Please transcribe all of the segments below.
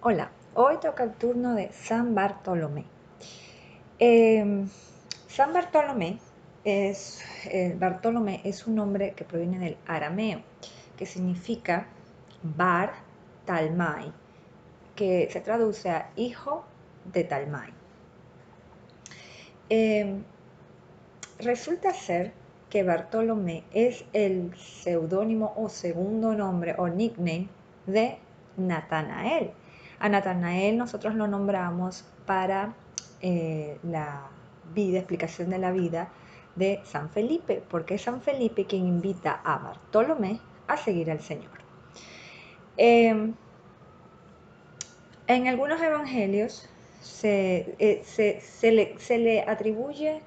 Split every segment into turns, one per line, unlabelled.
Hola, hoy toca el turno de San Bartolomé. San Bartolomé Bartolomé es un nombre que proviene del arameo, que significa Bar Talmai, que se traduce a hijo de Talmai. Resulta ser que Bartolomé es el seudónimo o segundo nombre o nickname de Natanael. A Natanael nosotros lo nombramos para la vida, explicación de la vida de San Felipe, porque es San Felipe quien invita a Bartolomé a seguir al Señor. En algunos evangelios se le atribuye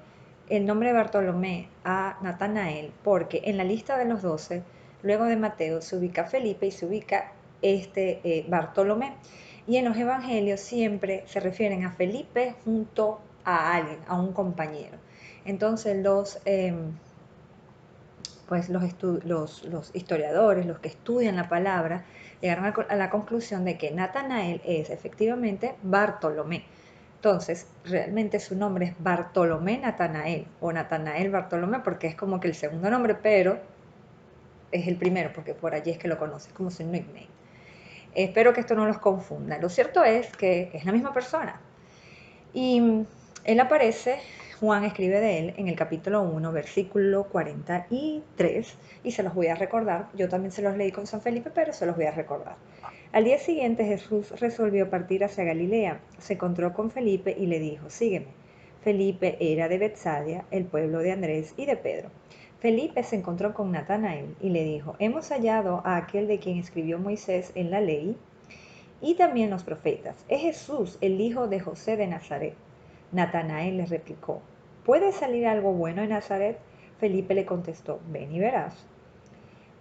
el nombre de Bartolomé a Natanael porque en la lista de los 12, luego de Mateo, se ubica Felipe y se ubica Bartolomé. Y en los evangelios siempre se refieren a Felipe junto a alguien, a un compañero. Entonces los historiadores, los que estudian la palabra, llegaron a la conclusión de que Natanael es efectivamente Bartolomé. Entonces, realmente su nombre es Bartolomé Natanael o Natanael Bartolomé porque es como que el segundo nombre, pero es el primero porque por allí es que lo conoces, como su nickname. Espero que esto no los confunda. Lo cierto es que es la misma persona. Y él aparece, Juan escribe de él en el capítulo 1, versículo 43, y se los voy a recordar. Yo también se los leí con San Felipe, pero se los voy a recordar. Al día siguiente Jesús resolvió partir hacia Galilea. Se encontró con Felipe y le dijo, sígueme. Felipe era de Betsaida, el pueblo de Andrés y de Pedro. Felipe se encontró con Natanael y le dijo, hemos hallado a aquel de quien escribió Moisés en la ley y también los profetas. Es Jesús, el hijo de José de Nazaret. Natanael le replicó, ¿puede salir algo bueno de Nazaret? Felipe le contestó, ven y verás.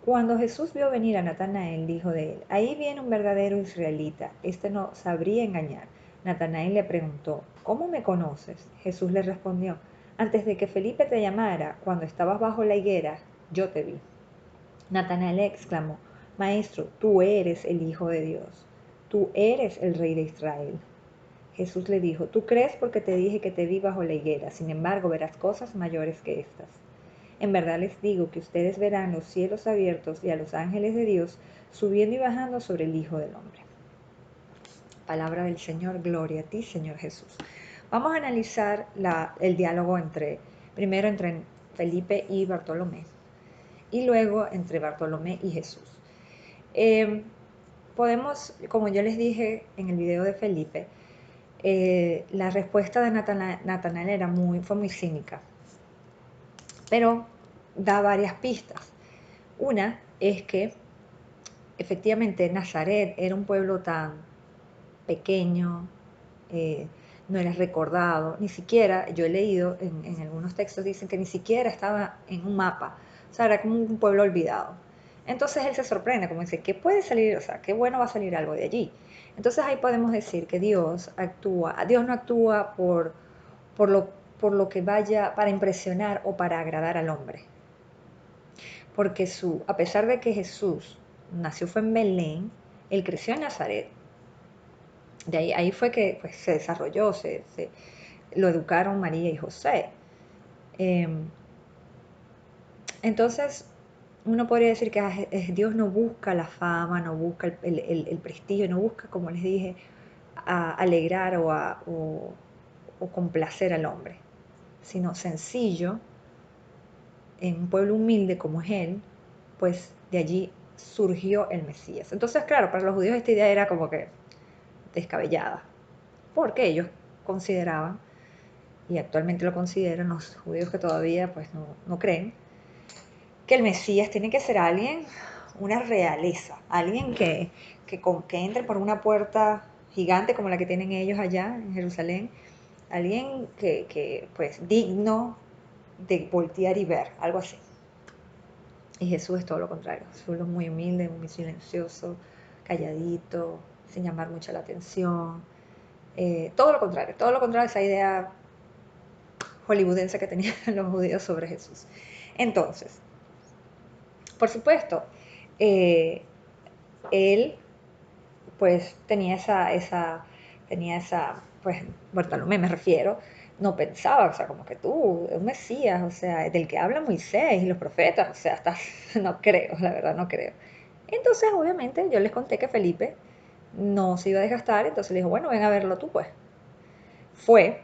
Cuando Jesús vio venir a Natanael, dijo de él, ahí viene un verdadero israelita, este no sabría engañar. Natanael le preguntó, ¿cómo me conoces? Jesús le respondió, antes de que Felipe te llamara, cuando estabas bajo la higuera, yo te vi. Natanael exclamó, Maestro, tú eres el Hijo de Dios, tú eres el Rey de Israel. Jesús le dijo, tú crees porque te dije que te vi bajo la higuera, sin embargo verás cosas mayores que estas. En verdad les digo que ustedes verán los cielos abiertos y a los ángeles de Dios subiendo y bajando sobre el Hijo del Hombre. Palabra del Señor, gloria a ti, Señor Jesús. Vamos a analizar el diálogo primero entre Felipe y Bartolomé, y luego entre Bartolomé y Jesús. Podemos, como yo les dije en el video de Felipe, la respuesta de Natanael fue muy cínica, pero da varias pistas. Una es que efectivamente Nazaret era un pueblo tan pequeño, eh, no era recordado, ni siquiera, yo he leído en algunos textos, dicen que ni siquiera estaba en un mapa, o sea, era como un pueblo olvidado. Entonces él se sorprende, como dice, ¿qué puede salir? O sea, qué bueno va a salir algo de allí. Entonces ahí podemos decir que Dios no actúa por lo, por lo que vaya para impresionar o para agradar al hombre. Porque a pesar de que Jesús fue en Belén, él creció en Nazaret. Ahí fue que pues, se desarrolló, lo educaron María y José. Eh, entonces, uno podría decir que Dios no busca la fama, no busca el prestigio, no busca, como les dije, alegrar o complacer al hombre, sino sencillo, en un pueblo humilde como es él, pues de allí surgió el Mesías. Entonces, claro, para los judíos esta idea era como que descabellada, porque ellos consideraban, y actualmente lo consideran los judíos que todavía pues no creen, que el Mesías tiene que ser alguien, una realeza, alguien que entre por una puerta gigante como la que tienen ellos allá en Jerusalén, alguien pues digno de voltear y ver, algo así. Y Jesús es todo lo contrario. Jesús es muy humilde, muy silencioso, calladito, sin llamar mucho la atención. Todo lo contrario a esa idea hollywoodense que tenían los judíos sobre Jesús. Entonces, por supuesto, él pues tenía esa, pues Bartolomé me refiero, no pensaba, o sea, como que tú, un Mesías, o sea, del que habla Moisés y los profetas, o sea, hasta, no creo, la verdad no creo. Entonces, obviamente, yo les conté que Felipe no se iba a desgastar, entonces le dijo, bueno, ven a verlo tú, pues. Fue,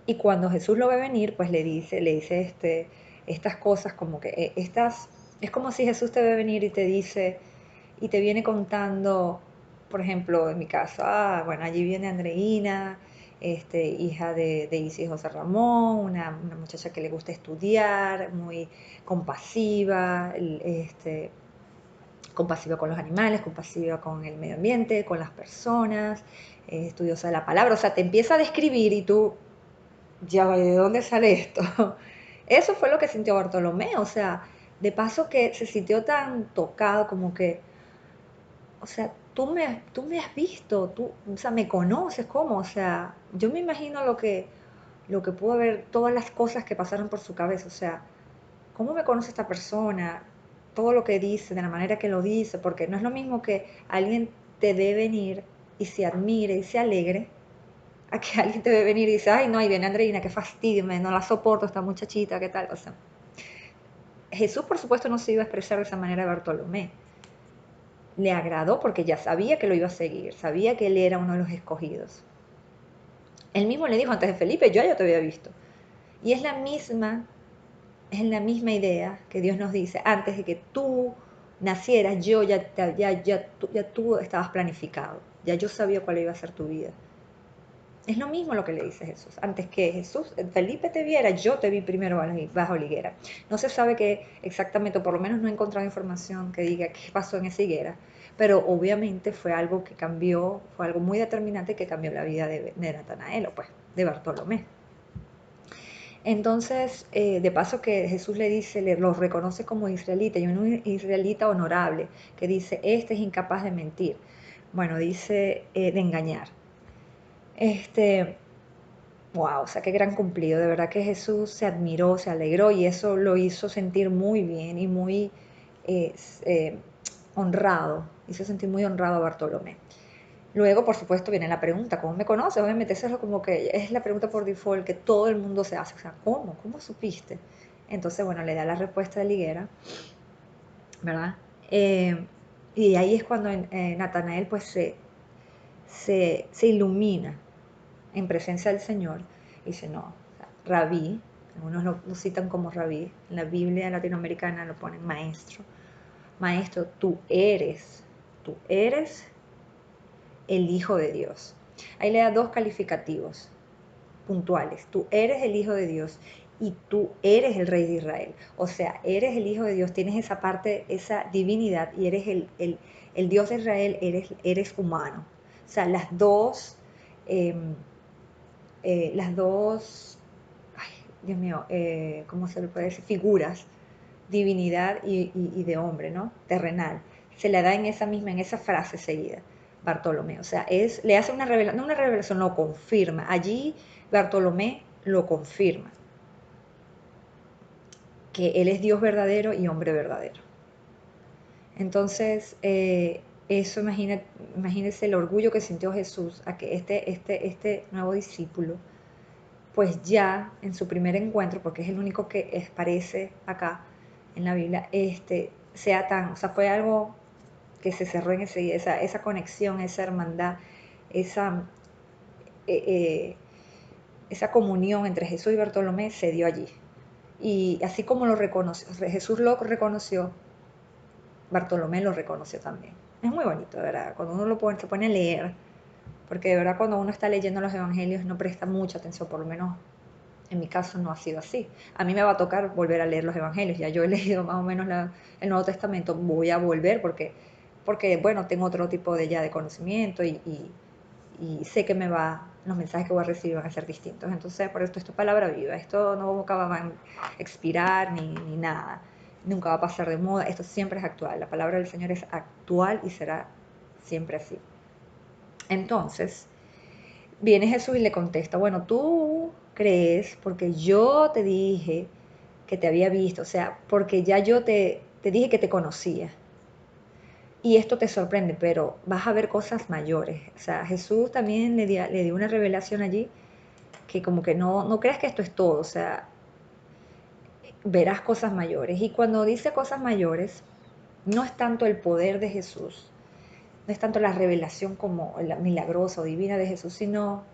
y cuando Jesús lo ve venir, pues le dice estas cosas como que, es como si Jesús te ve venir y te dice, y te viene contando, por ejemplo, en mi caso, bueno, allí viene Andreina, hija de Isa y José Ramón, una muchacha que le gusta estudiar, muy compasiva, compasiva con los animales, compasiva con el medio ambiente, con las personas, estudiosa de la palabra, o sea, te empieza a describir y tú, ya va, ¿de dónde sale esto? Eso fue lo que sintió Bartolomé, o sea, de paso que se sintió tan tocado como que, o sea, tú me has visto, tú, o sea, me conoces, ¿cómo? O sea, yo me imagino lo que pudo haber, todas las cosas que pasaron por su cabeza, o sea, ¿cómo me conoce esta persona? Todo lo que dice, de la manera que lo dice, porque no es lo mismo que alguien te ve venir y se admire y se alegre, a que alguien te ve venir y dice, ay, no, ahí viene Andreina, qué fastidio, no la soporto, esta muchachita, qué tal, o sea. Jesús, por supuesto, no se iba a expresar de esa manera a Bartolomé. Le agradó porque ya sabía que lo iba a seguir, sabía que él era uno de los escogidos. Él mismo le dijo antes de Felipe, yo ya te había visto. Y es la misma idea que Dios nos dice, antes de que tú nacieras, yo ya tú estabas planificado, ya yo sabía cuál iba a ser tu vida. Es lo mismo lo que le dice Jesús. Antes que Felipe te viera, yo te vi primero bajo la higuera. No se sabe qué exactamente, o por lo menos no he encontrado información que diga qué pasó en esa higuera, pero obviamente fue algo que cambió, fue algo muy determinante que cambió la vida de Natanael, o pues, de Bartolomé. Entonces, de paso que Jesús le dice, lo reconoce como israelita, y un israelita honorable, que dice, este es incapaz de mentir. Bueno, dice de engañar. Este, wow, o sea, qué gran cumplido. De verdad que Jesús se admiró, se alegró y eso lo hizo sentir muy bien y muy eh, eh, honrado. Hizo sentir muy honrado a Bartolomé. Luego, por supuesto, viene la pregunta, ¿cómo me conoces? Obviamente, eso es como que es la pregunta por default que todo el mundo se hace. O sea, ¿cómo? ¿Cómo supiste? Entonces, bueno, le da la respuesta de la higuera, ¿verdad? Eh, y ahí es cuando Natanael pues se ilumina en presencia del Señor, y dice, no, o sea, rabí, algunos lo citan como rabí, en la Biblia latinoamericana lo ponen maestro, maestro, tú eres el Hijo de Dios. Ahí le da dos calificativos puntuales, tú eres el Hijo de Dios y tú eres el Rey de Israel, o sea, eres el Hijo de Dios, tienes esa parte, esa divinidad y eres el Dios de Israel, eres humano. O sea, eh, las dos, ay, Dios mío, ¿cómo se le puede decir? Figuras, divinidad y de hombre, ¿no? Terrenal. Se le da en esa frase seguida, Bartolomé. O sea, le hace una revelación, no una revelación, lo confirma. Allí Bartolomé lo confirma, que él es Dios verdadero y hombre verdadero. Entonces, eso imagínese el orgullo que sintió Jesús a que este nuevo discípulo pues ya en su primer encuentro, porque es el único que aparece acá en la Biblia, o sea, fue algo que se cerró en esa conexión, esa hermandad, esa, eh, eh, esa comunión entre Jesús y Bartolomé se dio allí. Y así como Jesús lo reconoció, Bartolomé lo reconoció también. Es muy bonito, de verdad, cuando uno se pone a leer, porque de verdad cuando uno está leyendo los evangelios no presta mucha atención, por lo menos en mi caso no ha sido así. A mí me va a tocar volver a leer los evangelios. Ya yo he leído más o menos el Nuevo Testamento, voy a volver porque bueno, tengo otro tipo de conocimiento y sé que los mensajes que voy a recibir van a ser distintos. Entonces, por esto es palabra viva. Esto no va a expirar ni nada. Nunca va a pasar de moda. Esto siempre es actual. La palabra del Señor es actual y será siempre así. Entonces, viene Jesús y le contesta, bueno, tú crees porque yo te dije que te había visto, o sea, porque ya yo te dije que te conocía. y esto te sorprende, pero vas a ver cosas mayores. O sea, Jesús también le dio una revelación allí que como que no creas que esto es todo, o sea, verás cosas mayores. Y cuando dice cosas mayores, no es tanto el poder de Jesús, no es tanto la revelación como la milagrosa o divina de Jesús, sino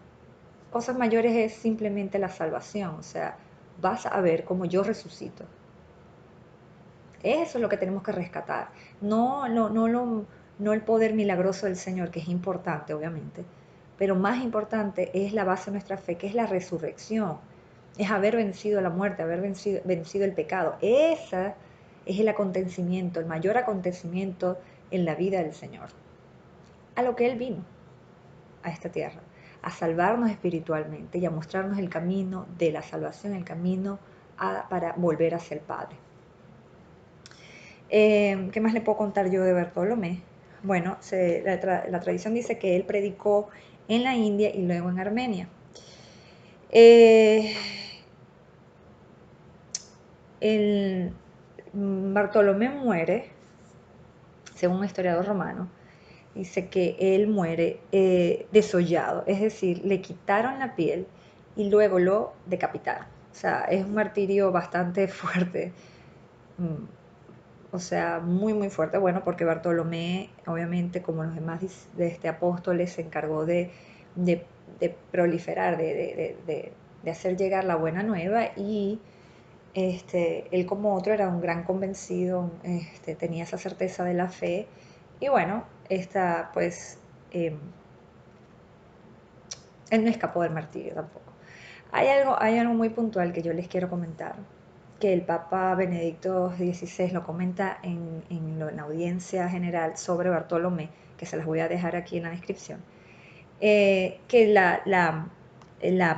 cosas mayores es simplemente la salvación, o sea, vas a ver cómo yo resucito. Eso es lo que tenemos que rescatar, no el poder milagroso del Señor, que es importante, obviamente, pero más importante es la base de nuestra fe, que es la resurrección, es haber vencido la muerte, haber vencido el pecado. Ese es el acontecimiento, el mayor acontecimiento en la vida del Señor, a lo que Él vino a esta tierra, a salvarnos espiritualmente y a mostrarnos el camino de la salvación, el camino para volver hacia el Padre. ¿Qué más le puedo contar yo de Bartolomé? Bueno, la tradición dice que él predicó en la India y luego en Armenia. Bartolomé muere, según un historiador romano, dice que él muere desollado, es decir, le quitaron la piel y luego lo decapitaron. O sea, es un martirio bastante fuerte. O sea, muy, muy fuerte. Bueno, porque Bartolomé, obviamente, como los demás apóstoles, se encargó de proliferar, de hacer llegar la buena nueva y él como otro era un gran convencido, tenía esa certeza de la fe y bueno, pues, él no escapó del martirio tampoco. Hay algo muy puntual que yo les quiero comentar, que el Papa Benedicto XVI lo comenta en la audiencia general sobre Bartolomé, que se las voy a dejar aquí en la descripción, que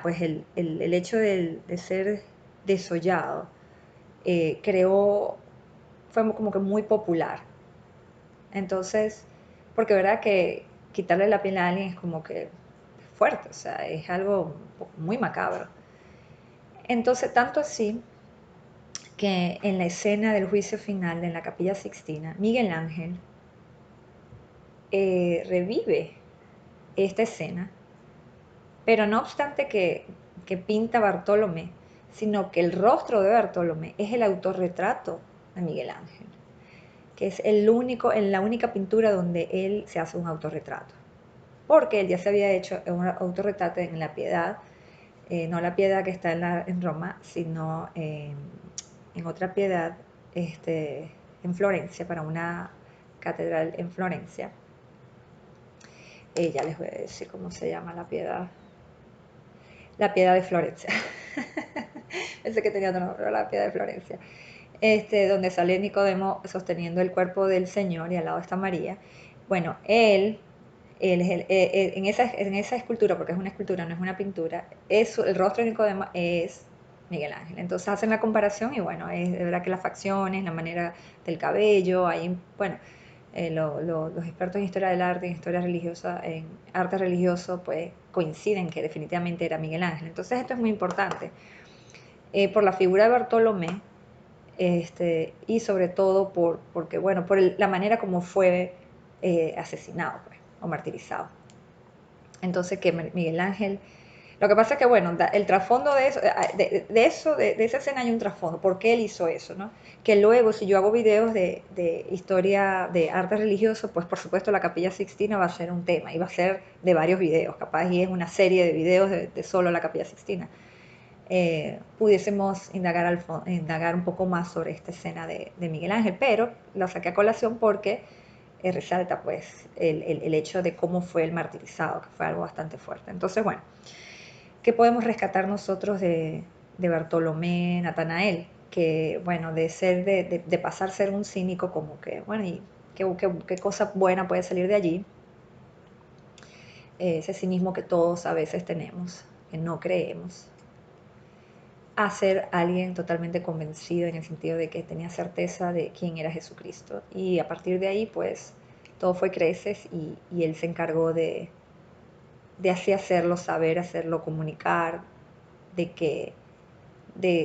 pues el hecho de ser desollado fue como que muy popular. Entonces, porque verdad que quitarle la piel a alguien es como que fuerte, o sea, es algo muy macabro. Entonces, tanto así que en la escena del juicio final en la Capilla Sixtina, Miguel Ángel revive esta escena, pero no obstante que pinta Bartolomé, sino que el rostro de Bartolomé es el autorretrato de Miguel Ángel, que es la única pintura donde él se hace un autorretrato, porque él ya se había hecho un autorretrato en la Piedad, no la Piedad que está en Roma, sino en otra Piedad en Florencia, para una catedral en Florencia. Ya les voy a decir cómo se llama la Piedad. La Piedad de Florencia. Pensé que tenía otro nombre, pero la Piedad de Florencia. Donde sale Nicodemo sosteniendo el cuerpo del Señor y al lado está María. Bueno, él es en esa escultura, porque es una escultura, no es una pintura, el rostro de Nicodemo es Miguel Ángel. Entonces hacen la comparación y bueno, es de verdad que las facciones, la manera del cabello, ahí, bueno, los expertos en historia del arte, en historia religiosa, en arte religioso, pues coinciden que definitivamente era Miguel Ángel. Entonces esto es muy importante por la figura de Bartolomé y sobre todo porque, bueno, por la manera como fue asesinado pues, o martirizado. Entonces que Miguel Ángel, lo que pasa es que, bueno, el trasfondo de eso, de esa escena hay un trasfondo, ¿por qué él hizo eso? ¿No? Que luego, si yo hago videos de historia de arte religioso, pues por supuesto la Capilla Sixtina va a ser un tema, y va a ser de varios videos, capaz y es una serie de videos de solo la Capilla Sixtina. Pudiésemos indagar un poco más sobre esta escena de Miguel Ángel, pero la saqué a colación porque resalta pues el hecho de cómo fue el martirizado, que fue algo bastante fuerte. Entonces, bueno, ¿qué podemos rescatar nosotros de Bartolomé Natanael? Que, bueno, de pasar a ser un cínico como que, bueno, y qué cosa buena puede salir de allí, ese cinismo que todos a veces tenemos, que no creemos, a ser alguien totalmente convencido en el sentido de que tenía certeza de quién era Jesucristo. Y a partir de ahí, pues, todo fue creces y él se encargó de así hacerlo saber, hacerlo comunicar, de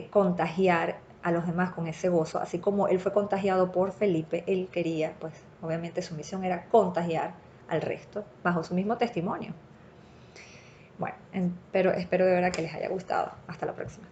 contagiar a los demás con ese gozo. Así como él fue contagiado por Felipe, él quería, pues, Obviamente su misión era contagiar al resto bajo su mismo testimonio. Bueno, pero espero de verdad que les haya gustado. Hasta la próxima.